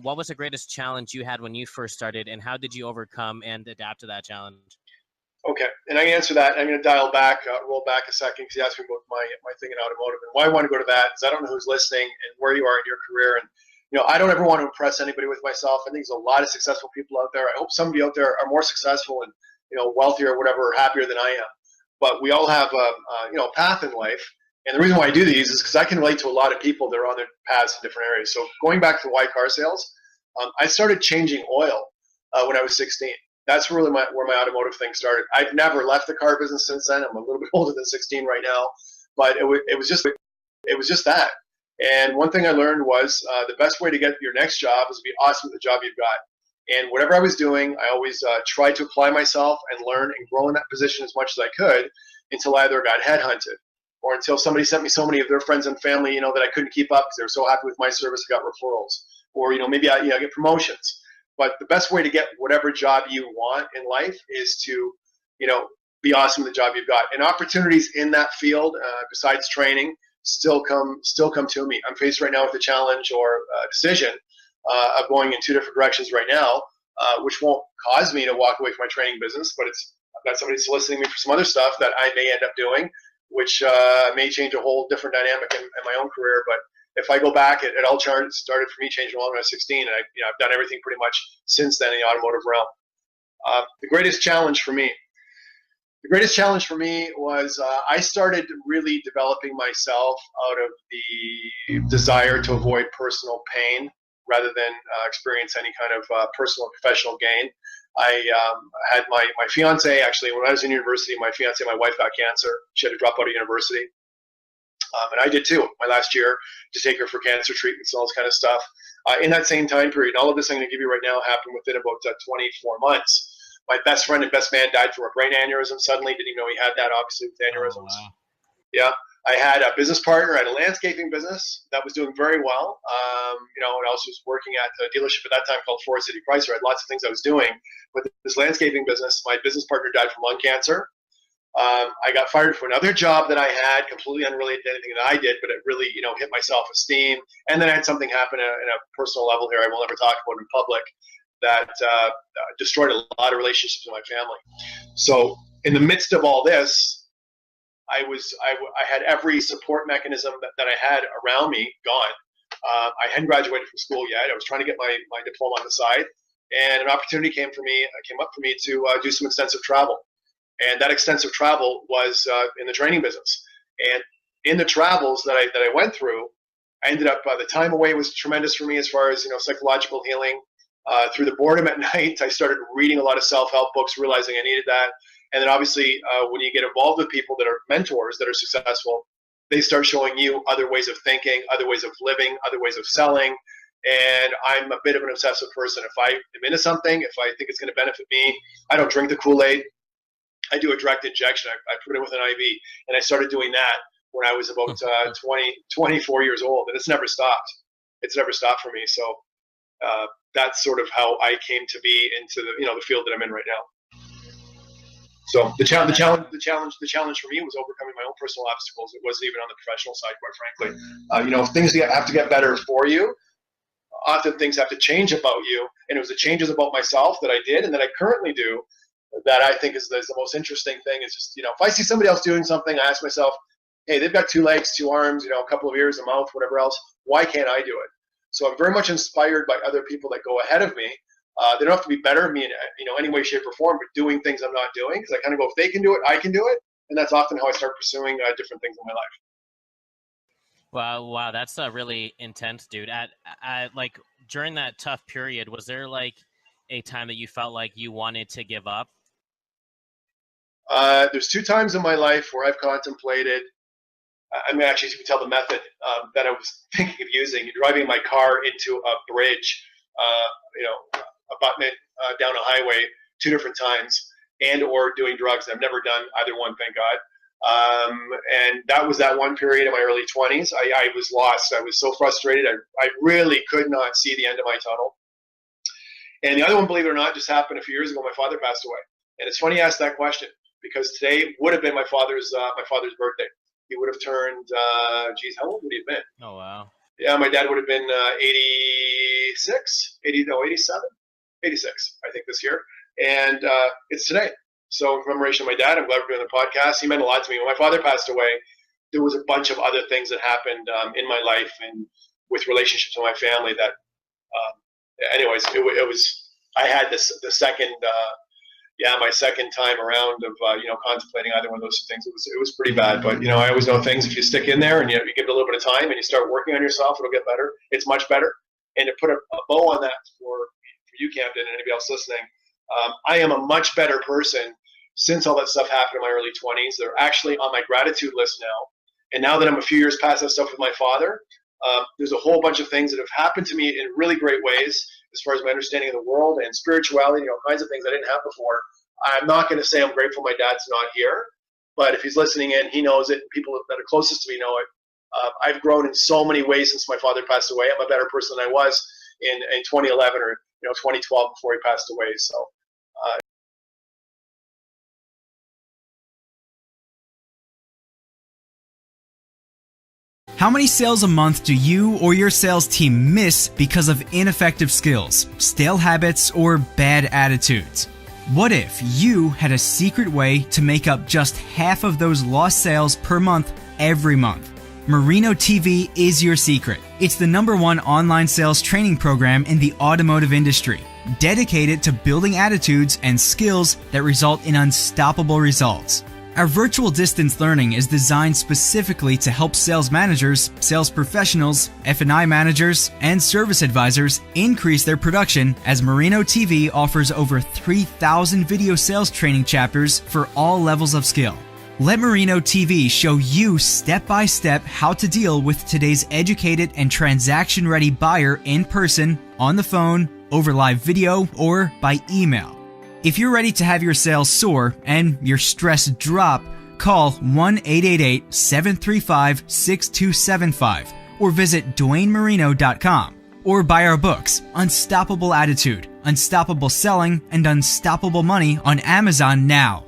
What was the greatest challenge you had when you first started, and how did you overcome and adapt to that challenge? Okay, and I answer that. I'm going to dial back, roll back a second, because you asked me about my thing in automotive and why I want to go to that. Because I don't know who's listening and where you are in your career, and I don't ever want to impress anybody with myself. I think there's a lot of successful people out there. I hope somebody out there are more successful and wealthier or whatever, or happier than I am. But we all have a path in life, and the reason why I do these is because I can relate to a lot of people that are on their paths in different areas. So going back to why car sales, I started changing oil when I was 16. That's really where my automotive thing started. I've never left the car business since then. I'm a little bit older than 16 right now, but it was just that. And one thing I learned was the best way to get your next job is to be awesome at the job you've got. And whatever I was doing, I always tried to apply myself and learn and grow in that position as much as I could until I either got headhunted or until somebody sent me so many of their friends and family, that I couldn't keep up because they were so happy with my service, I got referrals. Or, maybe I get promotions. But the best way to get whatever job you want in life is to, be awesome at the job you've got. And opportunities in that field, besides training, still come to me. I'm faced right now with a challenge or a decision of going in two different directions right now, which won't cause me to walk away from my training business. But I've got somebody soliciting me for some other stuff that I may end up doing, which may change a whole different dynamic in my own career. But if I go back, it all started for me changing oil when I was 16, and I've done everything pretty much since then in the automotive realm. The greatest challenge for me was I started really developing myself out of the desire to avoid personal pain rather than experience any kind of personal and professional gain. I had my fiance, actually, when I was in university, my fiance, my wife, got cancer. She had to drop out of university. And I did too, my last year, to take her for cancer treatments and all this kind of stuff. In that same time period, all of this I'm going to give you right now happened within about 24 months. My best friend and best man died from a brain aneurysm suddenly. Didn't even know he had that, obviously, with aneurysms. Oh, wow. Yeah. I had a business partner. I had a landscaping business that was doing very well. And I also was working at a dealership at that time called Forest City Chrysler. I had lots of things I was doing. But this landscaping business, my business partner died from lung cancer. I got fired for another job that I had, completely unrelated to anything that I did, but it really, hit my self-esteem. And then I had something happen in a personal level here I will never talk about in public that destroyed a lot of relationships in my family. So in the midst of all this, I had every support mechanism that I had around me gone. I hadn't graduated from school yet. I was trying to get my diploma on the side, and an opportunity came up for me to do some extensive travel. And that extensive travel was in the training business. And in the travels that I went through, I ended up, the time away was tremendous for me as far as, psychological healing. Through the boredom at night, I started reading a lot of self-help books, realizing I needed that. And then obviously, when you get involved with people that are mentors that are successful, they start showing you other ways of thinking, other ways of living, other ways of selling. And I'm a bit of an obsessive person. If I am into something, if I think it's going to benefit me, I don't drink the Kool-Aid. I do a direct injection. I put it with an IV. And I started doing that when I was about 24 years old. And it's never stopped. It's never stopped for me. So that's sort of how I came to be into the field that I'm in right now. So the challenge for me was overcoming my own personal obstacles. It wasn't even on the professional side, quite frankly. Things have to get better for you. Often things have to change about you, and it was the changes about myself that I did and that I currently do that I think is the most interesting thing. Is just, if I see somebody else doing something, I ask myself, hey, they've got 2 legs, 2 arms, a couple of ears, a mouth, whatever else. Why can't I do it? So I'm very much inspired by other people that go ahead of me. They don't have to be better than me in any way, shape, or form, but doing things I'm not doing. Because I kind of go, if they can do it, I can do it. And that's often how I start pursuing different things in my life. Wow, that's really intense, dude. Like during that tough period, was there like a time that you felt like you wanted to give up? There's 2 times in my life where I've contemplated. I'm going to actually tell the method that I was thinking of using. Driving my car into a bridge, abutment down a highway 2 different times, and or doing drugs. I've never done either one, thank God. And that was that one period in my early 20s. I was lost. I was so frustrated. I really could not see the end of my tunnel. And the other one, believe it or not, just happened a few years ago. My father passed away. And it's funny you asked that question, because today would have been my father's birthday. He would have turned, how old would he have been? Oh, wow. Yeah, my dad would have been 87, 86, 80, no, 87, 86, I think this year. And it's today. So in commemoration of my dad, I'm glad we're doing the podcast. He meant a lot to me. When my father passed away, there was a bunch of other things that happened in my life and with relationships with my family that, anyways, it was, I had the second, my second time around of, contemplating either one of those things. It was pretty bad, but, I always know things, if you stick in there and you give it a little bit of time and you start working on yourself, it'll get better. It's much better. And to put a bow on that for you, Camden, and anybody else listening, I am a much better person since all that stuff happened in my early 20s. They're actually on my gratitude list now. And now that I'm a few years past that stuff with my father, there's a whole bunch of things that have happened to me in really great ways as far as my understanding of the world and spirituality, all kinds of things I didn't have before. I'm not going to say I'm grateful my dad's not here, but if he's listening in, he knows it. People that are closest to me know it. I've grown in so many ways since my father passed away. I'm a better person than I was in 2011 or 2012 before he passed away. So. How many sales a month do you or your sales team miss because of ineffective skills, stale habits, or bad attitudes? What if you had a secret way to make up just half of those lost sales per month every month? MarinoTV is your secret. It's the #1 online sales training program in the automotive industry, dedicated to building attitudes and skills that result in unstoppable results. Our virtual distance learning is designed specifically to help sales managers, sales professionals, F&I managers, and service advisors increase their production, as MarinoTV offers over 3,000 video sales training chapters for all levels of skill. Let MarinoTV show you step-by-step how to deal with today's educated and transaction-ready buyer in person, on the phone, over live video, or by email. If you're ready to have your sales soar and your stress drop, call 1-888-735-6275 or visit DwayneMarino.com or buy our books, Unstoppable Attitude, Unstoppable Selling, and Unstoppable Money on Amazon now.